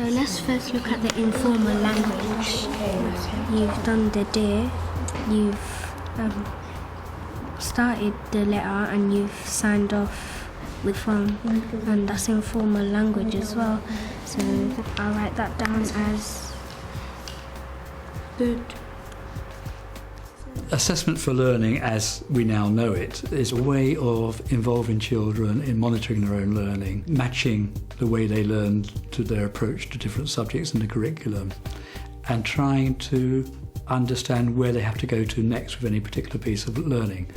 So let's first look at the informal language. You've done the dear, you've started the letter and you've signed off with from, and that's informal language as well. So I'll write that down as good. Assessment for learning, as we now know it, is a way of involving children in monitoring their own learning, matching the way they learn to their approach to different subjects in the curriculum, and trying to understand where they have to go to next with any particular piece of learning.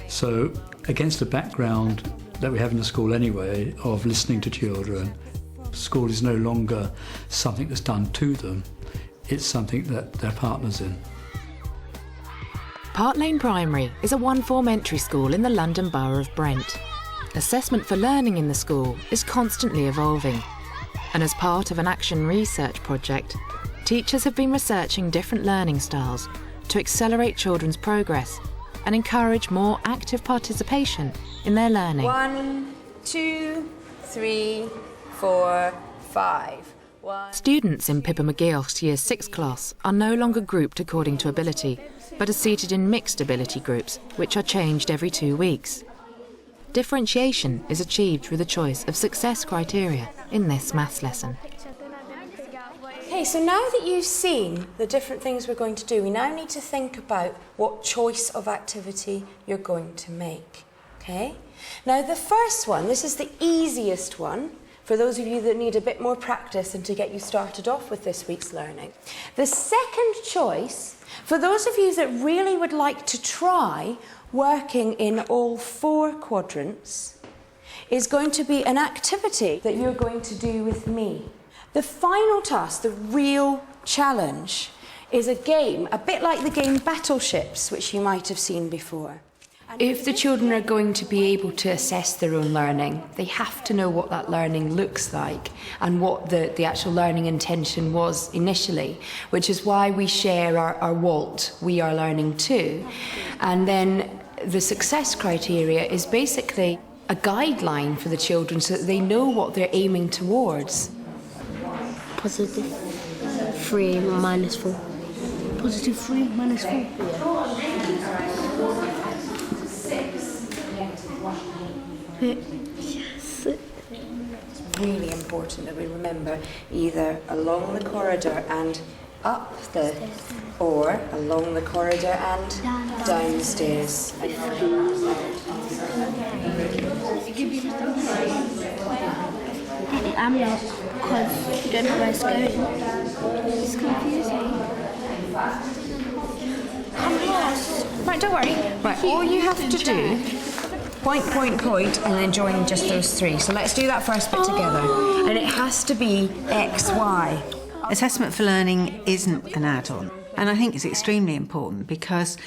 So, against the background that we have in the school anyway, of listening to children, school is no longer something that's done to them, it's something that they're partners in. Park Lane Primary is a one-form entry school in the London Borough of Brent. Assessment for learning in the school is constantly evolving, and as part of an action research project, teachers have been researching different learning styles to accelerate children's progress and encourage more active participation in their learning. 1, 2, 3, 4, 5. Students in Pippa McGeoch's Year 6 class are no longer grouped according to ability, but are seated in mixed ability groups, which are changed every 2 weeks. Differentiation is achieved through the choice of success criteria in this maths lesson. Okay, so now that you've seen the different things we're going to do, we now need to think about what choice of activity you're going to make. Okay? Now the first one, this is the easiest one, for those of you that need a bit more practice and to get you started off with this week's learning. The second choice, for those of you that really would like to try working in all 4 quadrants, is going to be an activity that you're going to do with me. The final task, the real challenge, is a game, a bit like the game Battleships, which you might have seen before. If the children are going to be able to assess their own learning, they have to know what that learning looks like and what the actual learning intention was initially, which is why we share our WALT, We Are Learning Too. And then the success criteria is basically a guideline for the children so that they know what they're aiming towards. Positive 3 minus 4. Positive 3 minus 4. Yes. Really important that we remember either along the corridor and up the, or along the corridor and downstairs. I'm not, because you don't know where it's going. It's confusing. Right, don't worry. Right, all you have to do, point, and then join just those 3. So let's do that first bit together. And it has to be X, Y. Assessment for learning isn't an add-on, and I think it's extremely important because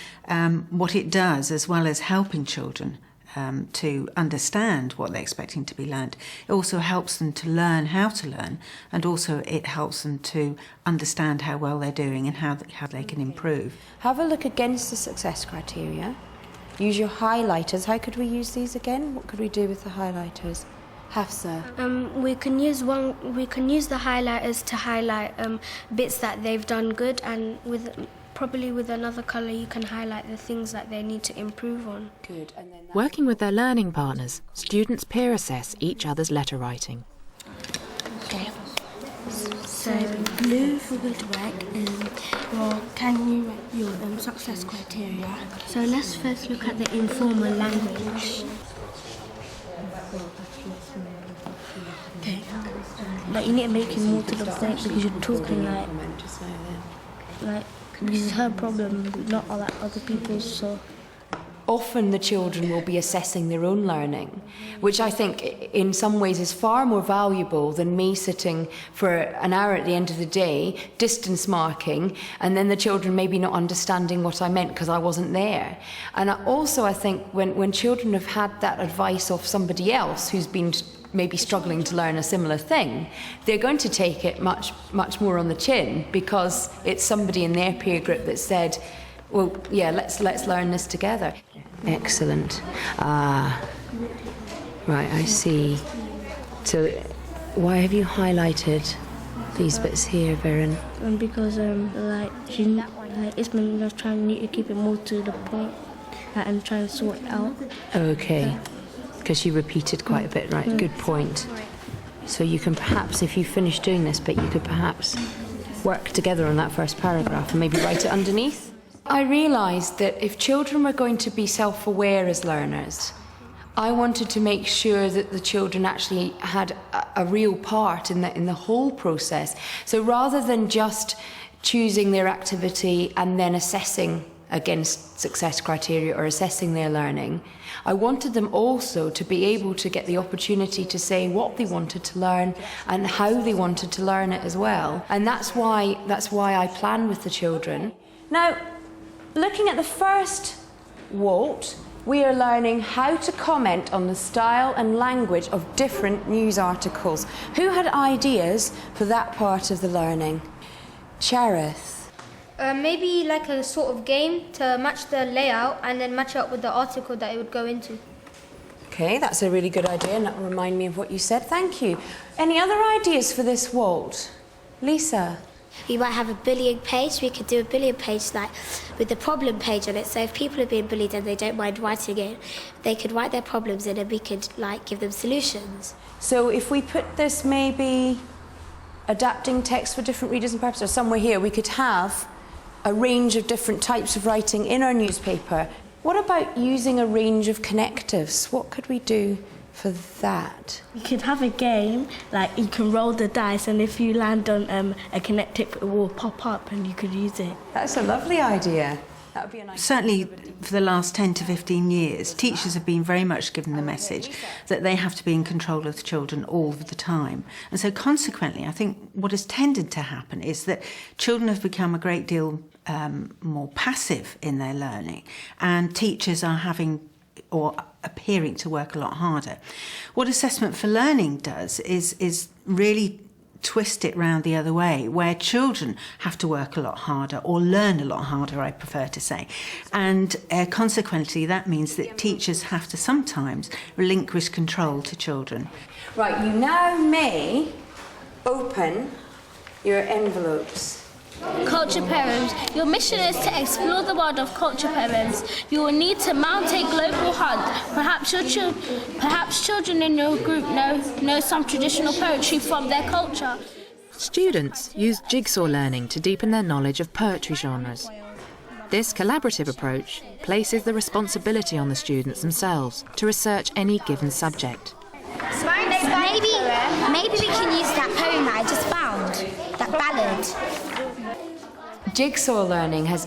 what it does, as well as helping children to understand what they're expecting to be learned, it also helps them to learn how to learn, and also it helps them to understand how well they're doing and how they can improve. Have a look against the success criteria. Use your highlighters. How could we use these again? What could we do with the highlighters? Hafsa. We can use the highlighters to highlight bits that they've done good, and probably with another colour you can highlight the things that they need to improve on. Good. And then Working with their learning partners, students peer assess each other's letter writing. Okay. So blue for good work, can you write your success criteria? So let's first look at the informal language. Okay. Like you need to make it more to the point because you're talking like this is her problem, not all that other people's. So often the children will be assessing their own learning, which I think in some ways is far more valuable than me sitting for an hour at the end of the day, distance marking, and then the children maybe not understanding what I meant because I wasn't there. And I think when children have had that advice of somebody else who's been maybe struggling to learn a similar thing, they're going to take it much more on the chin because it's somebody in their peer group that said, well, yeah, let's learn this together. Excellent. Right, I see. So why have you highlighted These bits here, Viren. Because Ismail was trying to keep it more to the point and try and sort it out. Okay, because she repeated quite a bit, right? Good point. So you can perhaps, if you finish doing this bit, you could perhaps work together on that first paragraph and maybe write it underneath. I realised that if children were going to be self-aware as learners, I wanted to make sure that the children actually had a real part in the whole process. So rather than just choosing their activity and then assessing against success criteria or assessing their learning, I wanted them also to be able to get the opportunity to say what they wanted to learn and how they wanted to learn it as well. And that's why I plan with the children. Now, looking at the first Walt, we are learning how to comment on the style and language of different news articles. Who had ideas for that part of the learning? Cherith. Maybe like a sort of game to match the layout and then match it up with the article that it would go into. Okay, that's a really good idea, and that will remind me of what you said. Thank you. Any other ideas for this, Walt? Lisa? We might have a bullying page. We could do a bullying page like with the problem page on it. So if people are being bullied and they don't mind writing it, they could write their problems in and we could like give them solutions. So if we put this maybe adapting text for different readers and purposes, or somewhere here, we could have a range of different types of writing in our newspaper. What about using a range of connectives? What could we do for that? You could have a game, like you can roll the dice and if you land on a connective it will pop up and you could use it. That's a lovely idea. That would be a nice... Certainly for the last 10 to 15 years, teachers have been very much given the message that they have to be in control of the children all the time. And so consequently, I think what has tended to happen is that children have become a great deal more passive in their learning, and teachers are having or appearing to work a lot harder. What Assessment for Learning does is really twist it round the other way, where children have to work a lot harder, or learn a lot harder, I prefer to say. And consequently, that means that teachers have to sometimes relinquish control to children. Right, you now may open your envelopes. Culture poems. Your mission is to explore the world of culture poems. You will need to mount a global hunt. Perhaps children in your group know some traditional poetry from their culture. Students use jigsaw learning to deepen their knowledge of poetry genres. This collaborative approach places the responsibility on the students themselves to research any given subject. Maybe we can use that poem that I just found, that ballad. Jigsaw learning has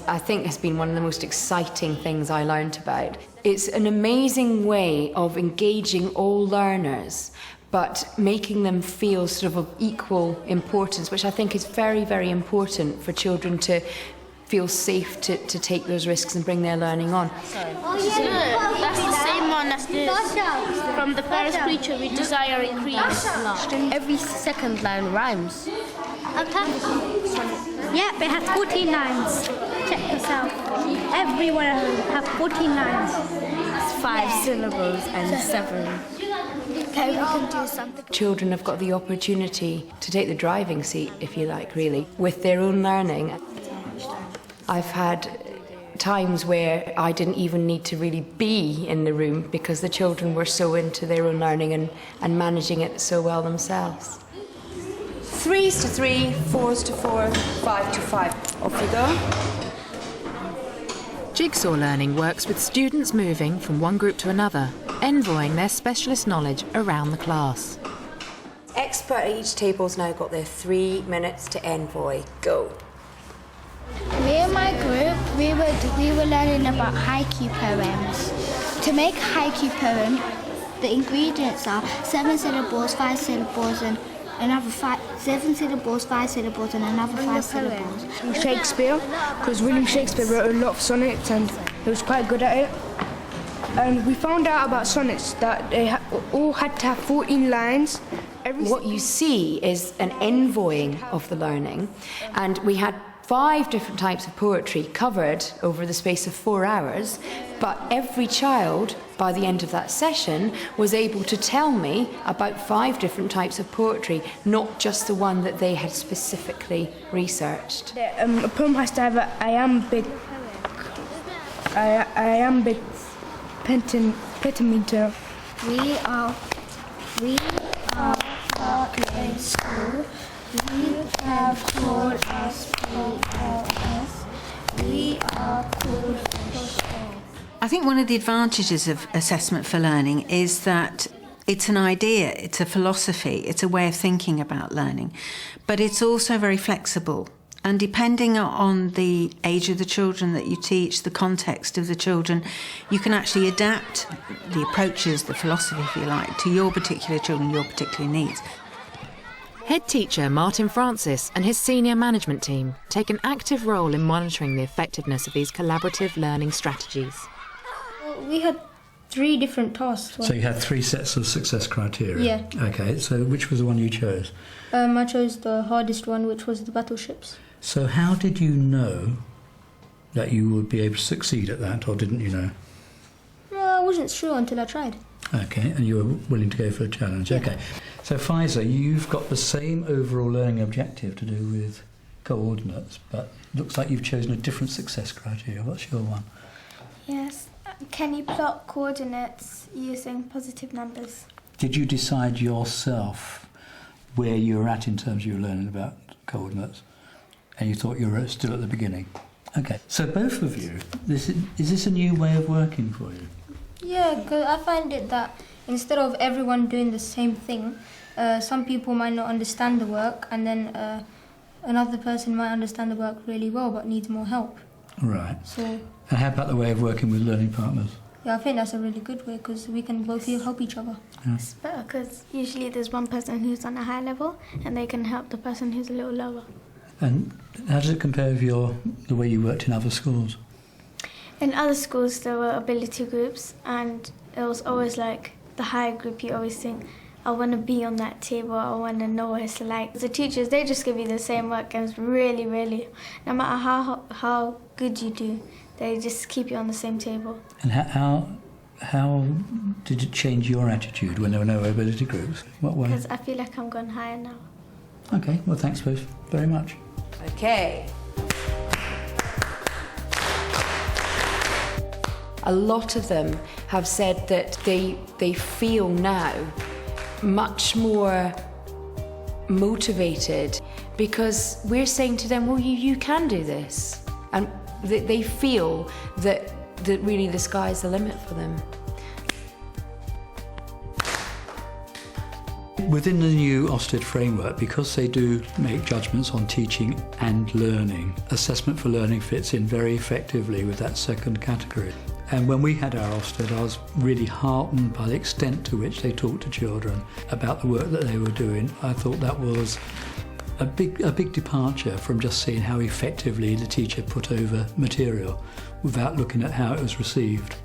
been one of the most exciting things I learned about. It's an amazing way of engaging all learners, but making them feel sort of equal importance, which I think is very, very important for children to feel safe to take those risks and bring their learning on. That's the same one as this. From the first creature we desire increase. Every second line rhymes. Yep, it has 14 lines. Check yourself. Every one of them have 14 lines. It's 5 syllables and 7. Okay, we can do something. Children have got the opportunity to take the driving seat, if you like, really, with their own learning. I've had times where I didn't even need to really be in the room because the children were so into their own learning and managing it so well themselves. 3s to 3, 4s to 4, 5 to 5. Off you go. Jigsaw learning works with students moving from one group to another, envoying their specialist knowledge around the class. Expert at each table's now got their 3 minutes to envoy. Go. Me and my group, we were learning about haiku poems. To make a haiku poem, the ingredients are 7 syllables, 5 syllables, and another 7 syllables, 5 syllables, and another 5 syllables. Shakespeare, because William Shakespeare wrote a lot of sonnets and he was quite good at it. And we found out about sonnets that they all had to have 14 lines. What you see is an envoying of the learning, and we had 5 different types of poetry covered over the space of 4 hours, but every child, by the end of that session, was able to tell me about 5 different types of poetry, not just the one that they had specifically researched. A poem has to have a I am big pentameter. We are in school. We have called us PLS. We are called for school. I think one of the advantages of assessment for learning is that it's an idea, it's a philosophy, it's a way of thinking about learning, but it's also very flexible. And depending on the age of the children that you teach, the context of the children, you can actually adapt the approaches, the philosophy, if you like, to your particular children, your particular needs. Head teacher Martin Francis and his senior management team take an active role in monitoring the effectiveness of these collaborative learning strategies. We had 3 different tasks. So you had 3 sets of success criteria? Yeah. Okay, so which was the one you chose? I chose the hardest one, which was the battleships. So how did you know that you would be able to succeed at that, or didn't you know? I wasn't sure until I tried. Okay, and you were willing to go for a challenge. Yeah. Okay, so Pfizer, you've got the same overall learning objective to do with coordinates, but looks like you've chosen a different success criteria. What's your one? Yes. Can you plot coordinates using positive numbers? Did you decide yourself where you were at in terms of your learning about coordinates? And you thought you were still at the beginning? Okay, so both of you, is this a new way of working for you? Yeah, because I find it that instead of everyone doing the same thing, some people might not understand the work, and then another person might understand the work really well but needs more help. Right. So. And how about the way of working with learning partners? Yeah, I think that's a really good way because we can both help each other. Yeah. It's better because usually there's one person who's on a high level and they can help the person who's a little lower. And how does it compare with the way you worked in other schools? In other schools there were ability groups and it was always like the higher group you always think, I want to be on that table, I want to know what it's like. The teachers, they just give you the same work and it's really, really, no matter how good you do, they just keep you on the same table. And how did it change your attitude when there were no ability groups? What way? Because I feel like I'm going higher now. Okay, well thanks both very much. Okay. A lot of them have said that they feel now much more motivated because we're saying to them, well, you can do this. And they feel that really the sky's the limit for them. Within the new Ofsted framework, because they do make judgments on teaching and learning, assessment for learning fits in very effectively with that second category. And when we had our Ofsted, I was really heartened by the extent to which they talked to children about the work that they were doing. I thought that was a big departure from just seeing how effectively the teacher put over material without looking at how it was received.